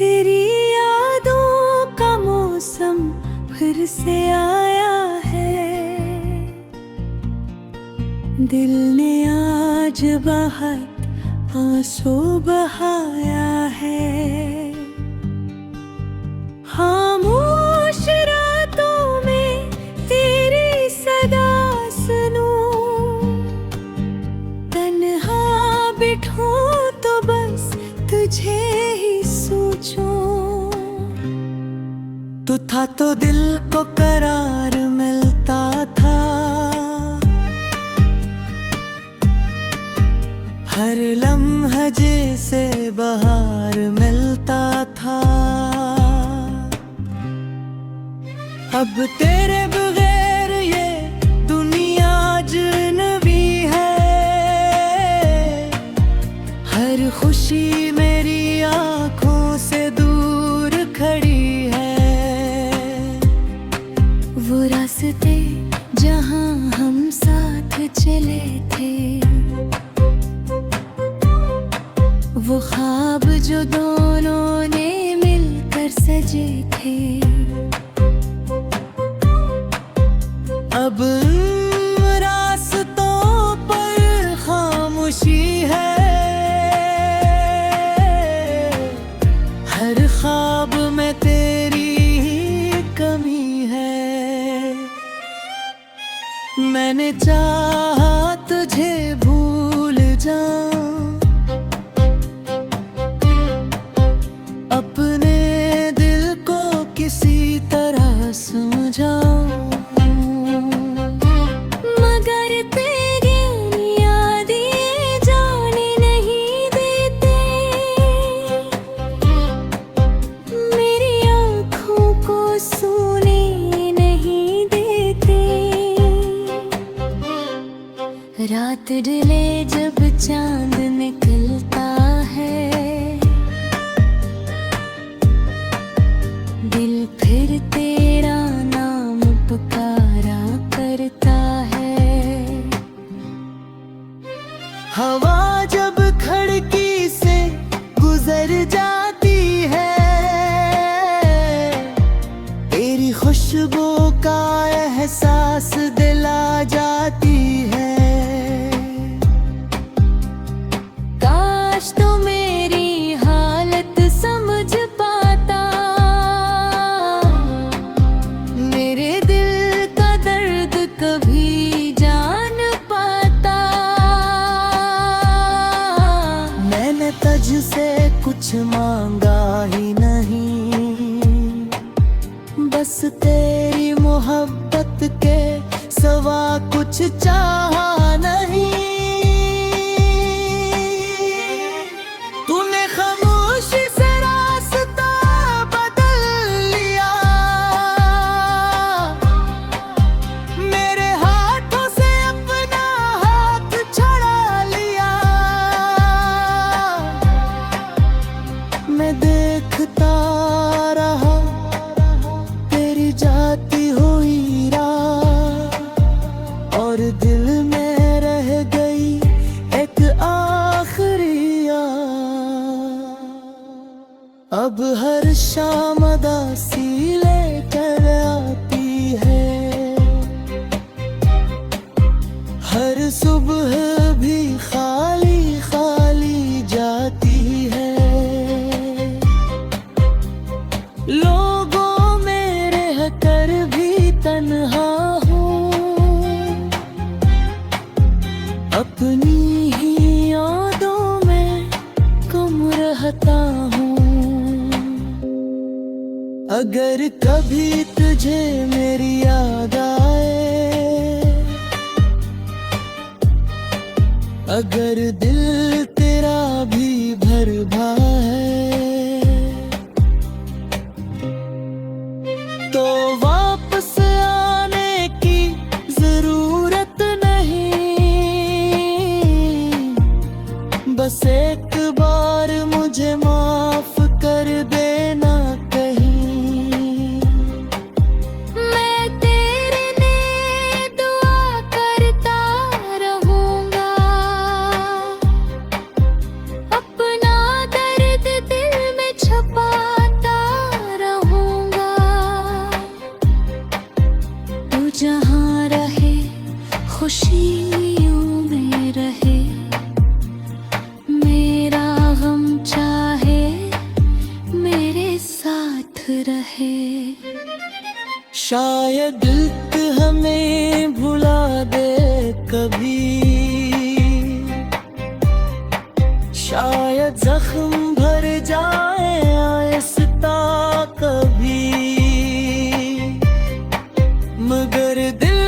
तेरी यादों का मौसम फिर से आया है। दिल ने आज बहुत आंसू बहाया है। खामोश रातों में तेरी सदा सुनूं, तन्हा बिठूं तो बस तुझे ही सोचूं। तू था तो दिल को करार मिलता था, हर लम्हा जैसे बहार मिलता था। अब तेरे बगैर ये दुनिया अजनबी है। हर खुशी मेरी आंखों से दूर खड़ी है। वो रास्ते जहां हम साथ चले थे, वो ख्वाब जो दोनों ने मिलकर सजे थे, अब रास्तों पर खामोशी है। हर ख्वाब में तेरी ही कमी है। मैंने चाहा तुझे भूल जाऊं, अपने दिल को किसी तरह समझाऊं, मगर तेरी यादें जाने नहीं देते। मेरी आँखों को सोने नहीं देते। रात ढले जब चांद निकलता है, दिल फिर तेरा नाम पुकारा करता है। हवा जब खिड़की से गुजर जाती है, तेरी खुशबू का एहसास दिला जाती है। काश तो मेरी हालत समझ पाता, मेरे दिल का दर्द कभी जान पाता। मैंने तुझसे कुछ मांगा ही नहीं, बस तेरी मोहब्बत के सिवा कुछ चाहा नहीं। तूने खामोशी से रास्ता बदल लिया, मेरे हाथों से अपना हाथ छुड़ा लिया। मैं देखता रहा तेरी जाती हुई राह, और दिल में रह गई एक आखिरी याद। अब हर शाम उदासी लेकर आती है, हर सुबह भी खाली खाली जाती है। लोगों में रहकर भी तन्हा हूँ, अपनी ही यादों में गुम रहता हूँ। अगर कभी तुझे मेरी याद आए, अगर दिल तेरा भी भर भा है, तो वापस आने की जरूरत नहीं। बस एक बार मुझे माफ कर देना कहीं। मैं तेरे लिए दुआ करता रहूंगा, अपना दर्द दिल में छुपा शायद हमें भुला दे कभी, शायद जख्म भर जाए आहिस्ता कभी, मगर दिल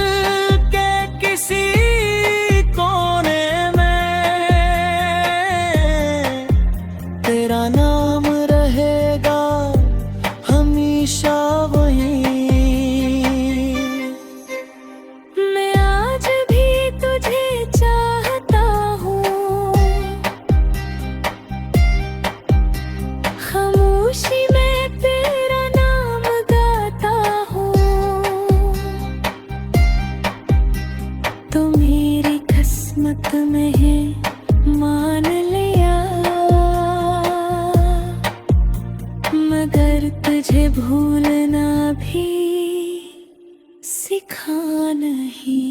के किसी कोने में तेरा नाम रहेगा हमेशा वहीं। मैं आज भी तुझे चाहता हूँ, खामोशी में तेरा नाम गाता हूँ। तो मेरी किस्मत में है मान लिया, मगर तुझे भूलना भी सिखा नहीं।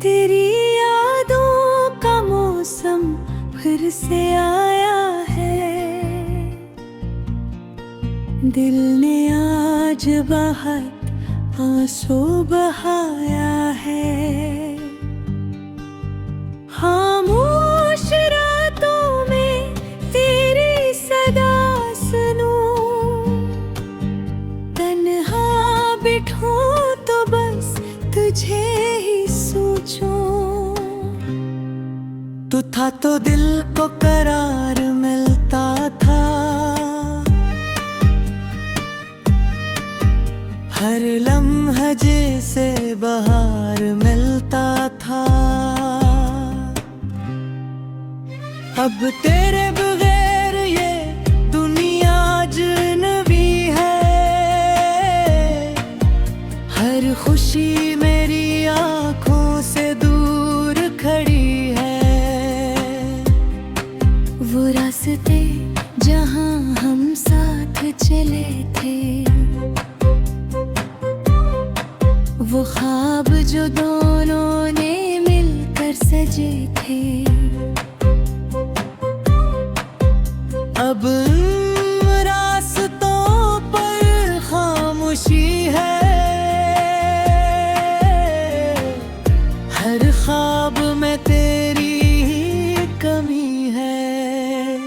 तेरी यादों का मौसम फिर से आया है, दिल ने आज बहुत आंसू बहाया है। खामोश रातों में तेरी सदा सुनूं, तन्हा बिठूं तो बस तुझे ही सोचूं। तू था तो दिल को करार मिलता था, हर लम्हा जैसे बहार मिलता था। अब तेरे बगैर ये दुनिया अजनबी है, हर खुशी मेरी आंखों से दूर खड़ी है। वो रास्ते जहाँ हम साथ चले थे, वो ख्वाब जो दोनों ने मिलकर सजे थे, अब रास्तों पर खामोशी है। हर ख्वाब में तेरी ही कमी है।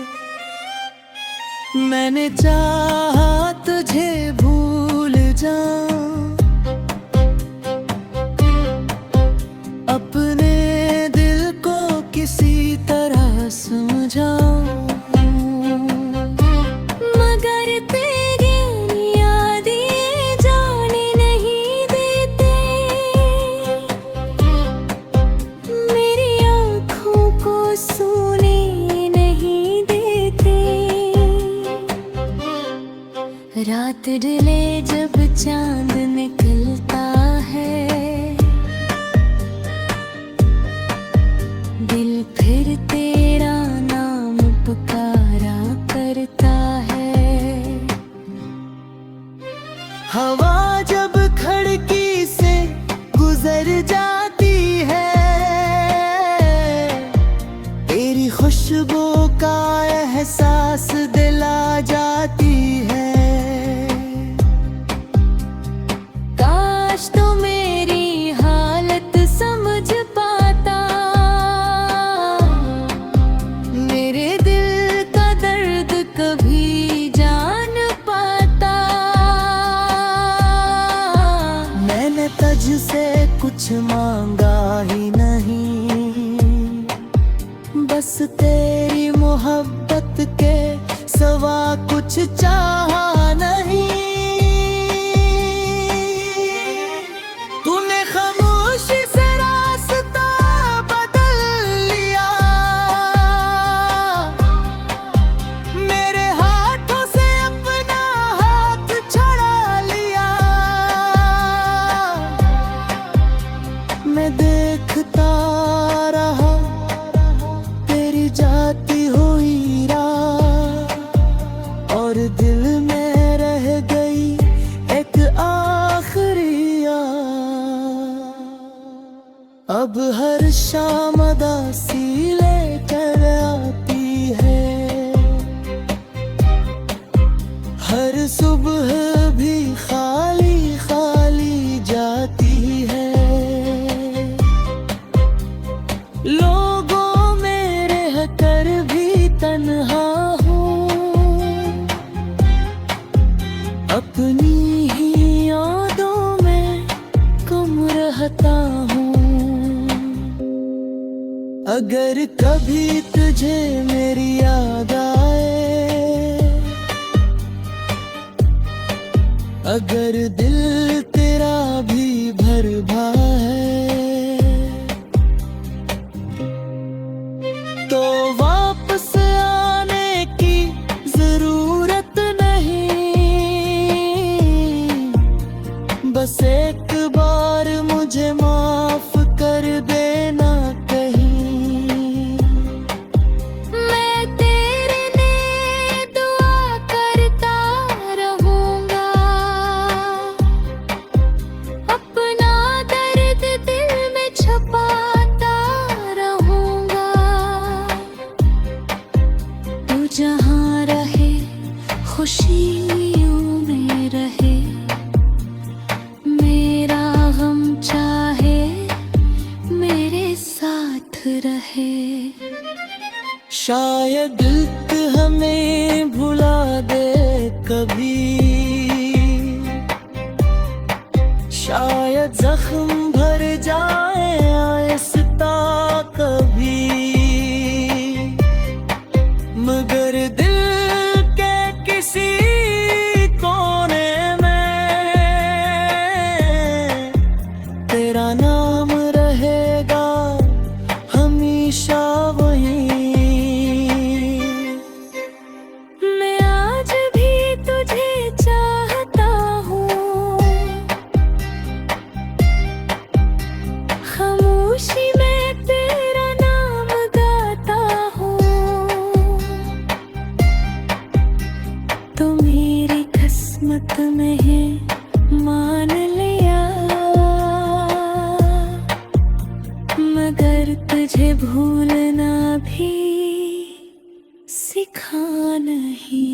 मैंने चाहा तुझे भूल जाऊं, अपने दिल को किसी तरह समझाऊं, मगर तेरी यादें जाने नहीं देते, मेरी आँखों को सोने नहीं देते। रात ढले जब चांद निकलता है, दिल फिर तेरा नाम पुकारा करता है। हवा जब खिड़की से गुजर जाती है, तेरी खुशबू का एहसास दिला जाती है। काश तो मेरी हालत समझ पाता, मेरे दिल का दर्द कभी जान पाता। अपनी ही यादों में गुम रहता हूँ। अगर कभी तुझे मेरी याद आए, अगर दिल तेरा भी भर भा है, तो वापस आने की जरूरत नहीं। बस एक बार मुझे माफ कर देना कहीं। मैं तेरे लिए दुआ करता रहूंगा, अपना दर्द दिल में छुपाता रहूंगा। तू जहाँ रहे खुशियों में रहे, मेरा गम चाहे मेरे साथ रहे। शायद हमें भुला दे कभी, शायद जख्म भर जाए आहिस्ता कभी, मगर दिल के किसी कोने में तेरा नाम रहेगा हमेशा वहीं। मैं आज भी तुझे चाहता हूँ, खामोशी में तेरा नाम गाता हूँ। तो मेरी किस्मत में है मान लिया, मगर तुझे भूलना भी सिखा नहीं।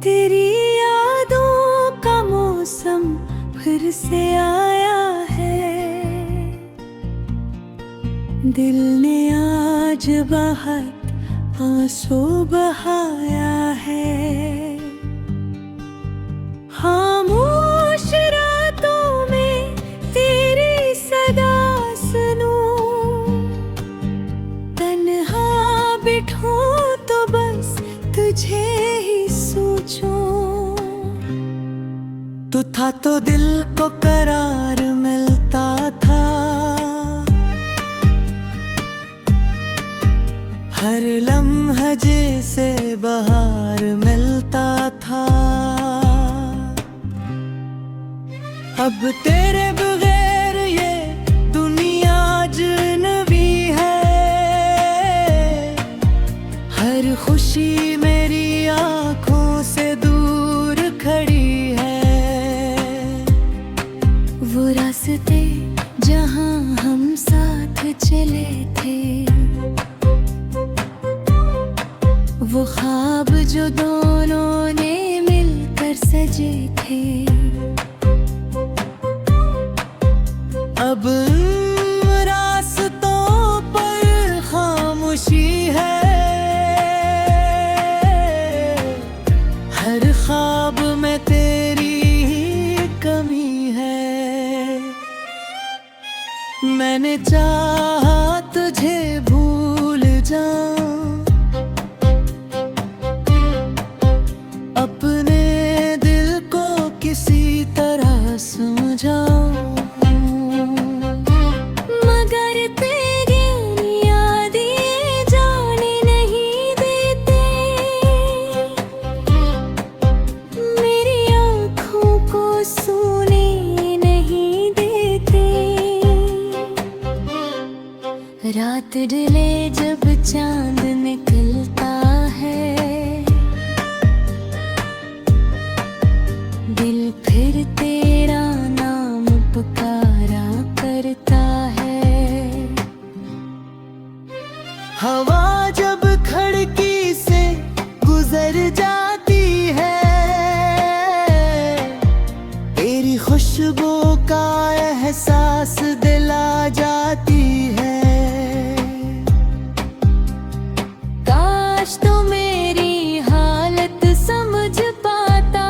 तेरी यादों का मौसम फिर से आया है, दिल ने आज बहुत आंसू बहाया है। खामोश रातों में तेरी सदा सुनूं, तन्हा बिठूं तो बस तुझे ही सोचूं। तू था तो दिल को करार मिलता था, हर लम्हा जैसे बहार मिलता था। अब तेरे बगैर ये दुनिया अजनबी है, हर खुशी मेरी आंखों से दूर खड़ी है। वो रास्ते जहाँ हम साथ चले थे, वो ख्वाब जो दोनों ने मिलकर सजे थे, अब रास्तों पर खामोशी है। हर ख्वाब में तेरी ही कमी है। मैंने चाहा तुझे भूल जाऊं, अपने दिल को किसी तरह समझाऊं, रात ढले जब चांद निकलता है, दिल फिर तेरा नाम पुकारा करता है। हवा जब खिड़की से गुजर जाती है, तेरी खुशबू का एहसास दिला जाती है। काश तो मेरी हालत समझ पाता,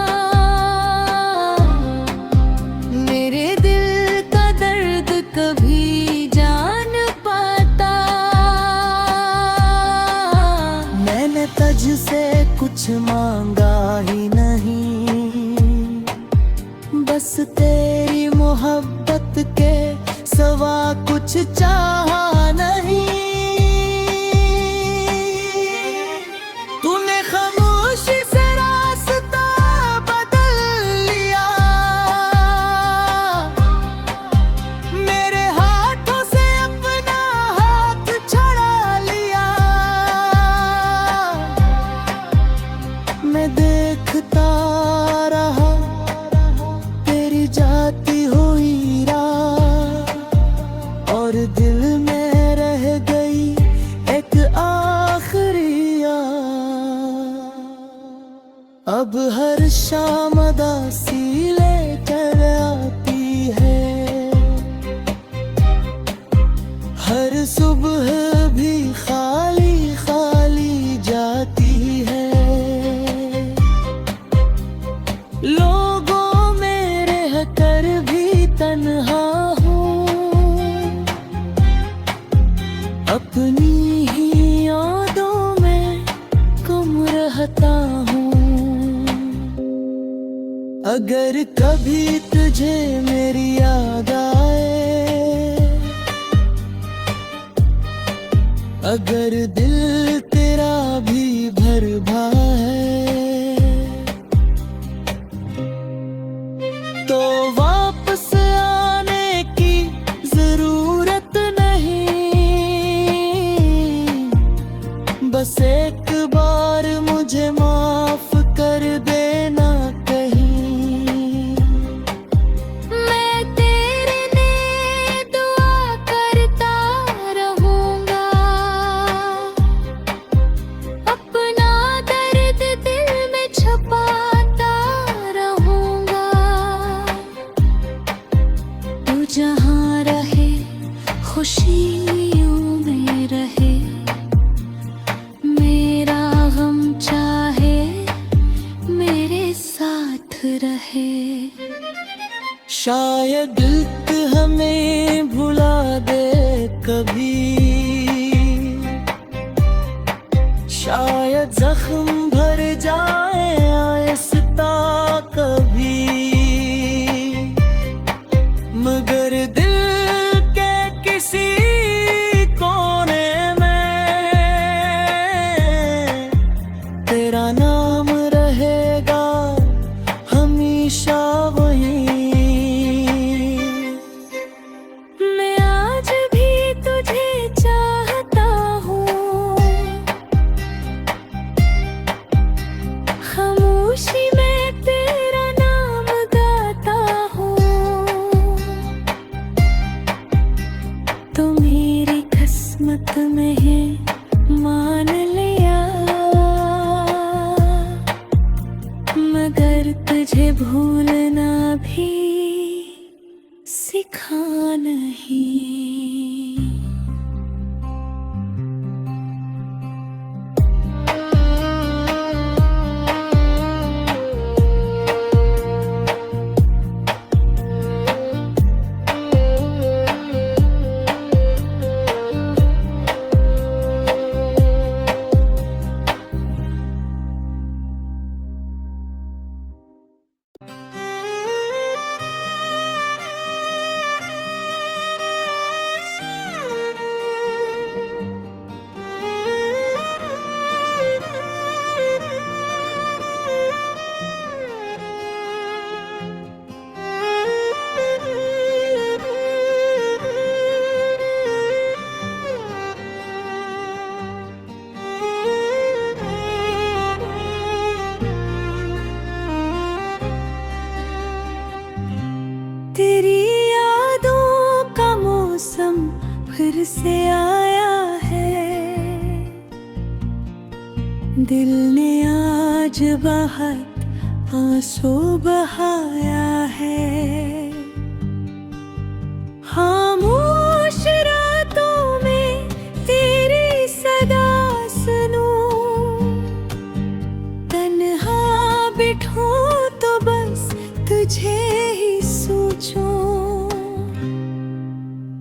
मेरे दिल का दर्द कभी जान पाता। मैंने तुझसे कुछ मांगा ही नहीं, बस तेरी मोहब्बत के सवा कुछ चाहा नहीं। तूने खामोशी से रास्ता बदल लिया, मेरे हाथों से अपना हाथ छुड़ा लिया। मैं देखता रहा तेरी जाती हुई राह, और दिल में रह गई एक आखिरी याद। अब हर शाम उदासी लेकर आती है, हर सुबह भी खाली खाली जाती है। लोगों में रहकर भी तन्हा हूँ, अपनी ही यादों में गुम रहता हूँ। अगर कभी तुझे मेरी याद आए, अगर दिल तेरा भी भर भाए, तो वापस आने की जरूरत नहीं। बस एक बार मुझे माफ कर देना कहीं। मैं तेरे लिए दुआ करता रहूंगा, अपना दर्द दिल में छुपाता रहूंगा। तू जहाँ रहे खुशियों में रहे, मेरा गम चाहे मेरे साथ रहे। शायद दिल हमें भुला दे कभी, शायद जख्म भर जाए आहिस्ता कभी, मगर दिल के किसी कोने में तेरा नाम रहेगा हमेशा वहीं। मैं आज भी तुझे चाहता हूँ, खामोशी में तेरा नाम गाता हूँ। तो मेरी किस्मत में है मान लिया, मगर तुझे भूलना भी सिखा नहीं। से आया है। दिल ने आज बहुत आंसू बहाया है। खामोश रातों में तेरी सदा सुनूं, तन्हा बिठूं तो बस तुझे ही सोचूं।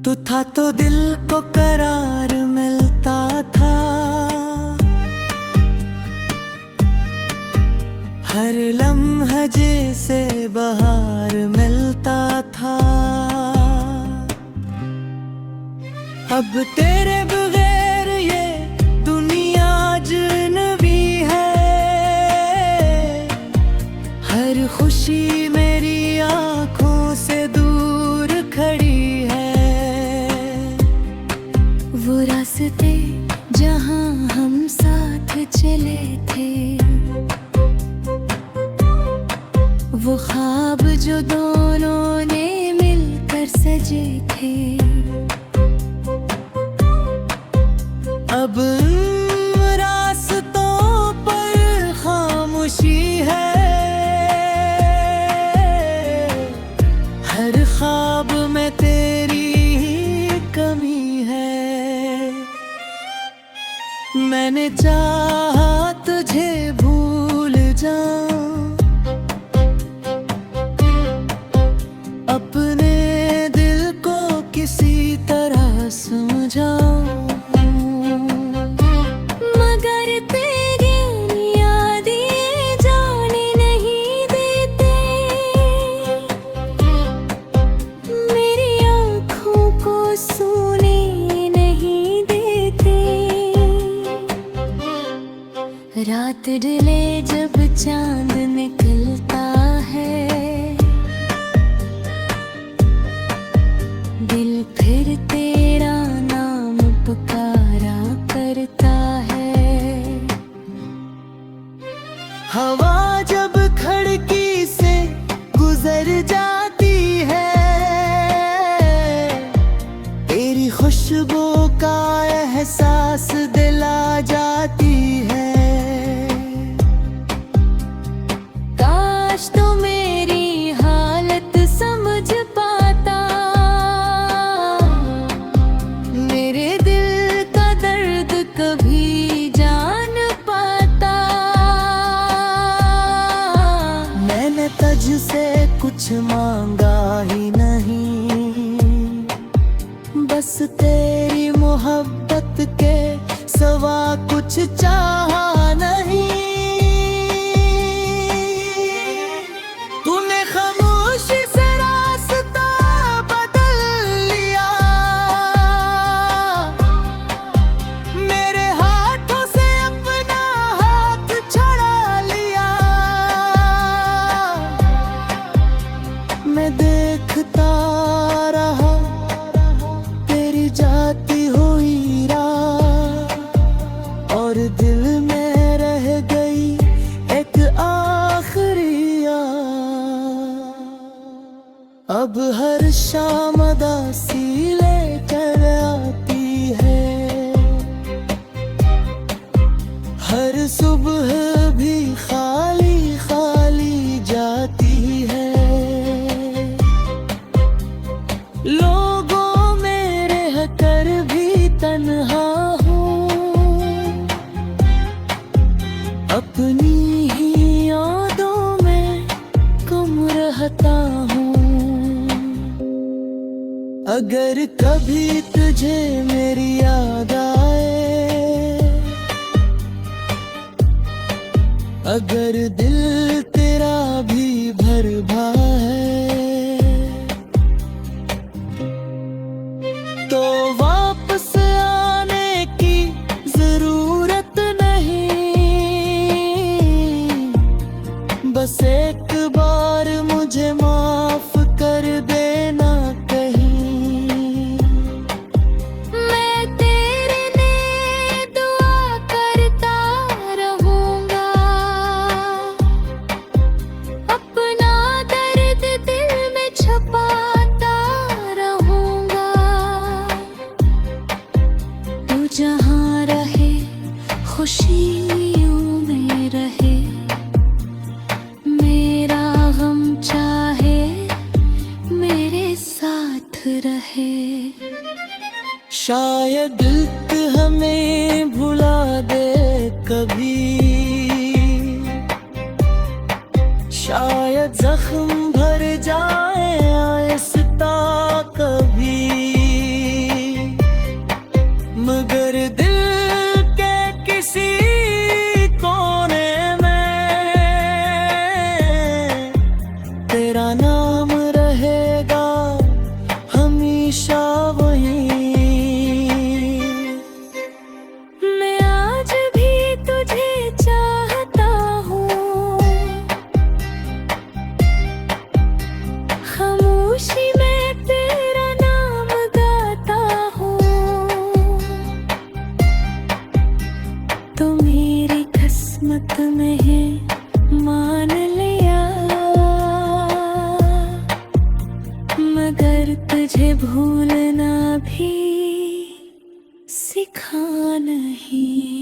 तू था तो दिल को करार मिलता था, हर लम्हा जैसे बहार मिलता था। अब तेरे बगैर ये दुनिया अजनबी है, हर खुशी मेरी आंखों से दूर खड़ी है। वो रास्ते जहाँ हम साथ चले थे, वो ख्वाब जो दोनों ने मिलकर सजे थे, अब रास्तों पर खामोशी है। हर ख्वाब में तेरी ही कमी है। मैंने चाहा तुझे भूल जाऊं, अपने दिल को किसी तरह समझाऊं, मगर तेरी यादें जाने नहीं देते, मेरी आँखों को सोने नहीं देते। रात ढले जब चांद निकलता है, दिल फिर तेरा नाम पुकारा करता है। हवा जब खिड़की से गुजर जाती है, तेरी खुशबू का एहसास दिला जाती है। काश तो मेरी हालत समझ पाता, मेरे दिल का दर्द कभी जान पाता। मैंने तुझसे कुछ मांगा ही नहीं, बस तेरी मोहब्बत के सवा कुछ चाहा नहीं। तूने खामोशी से रास्ता बदल लिया, मेरे हाथों से अपना हाथ छुड़ा लिया। मैं देखता रहा तेरी जाती हुई राह, और दिल में रह गई एक आखिरी याद। अब हर शाम उदासी लेकर आती है, हर सुबह भी खाली खाली जाती है। लोगों में रह कर भी तन्हा हूँ, अपनी ही यादों में गुम रहता हूँ। अगर कभी तुझे मेरी याद आए, अगर दिल तेरा भी भर भा है, तो वापस आने की जरूरत नहीं, बस एक बार मुझे माफ कर देना कहीं। मैं तेरे लिए दुआ करता रहूंगा, अपना दर्द दिल में छुपाता रहूंगा। है। शायद दिल हमें भुला दे कभी, शायद जख्म भर जाए आहिस्ता कभी, मगर दिल के किसी कोने में तेरा नाम रहेगा हमेशा वहीं। मैं आज भी तुझे चाहता हूँ, खामोशी में तेरा नाम गाता हूँ। तो मेरी किस्मत में है मान लिया, मगर तुझे भूलना भी सिखा नहीं।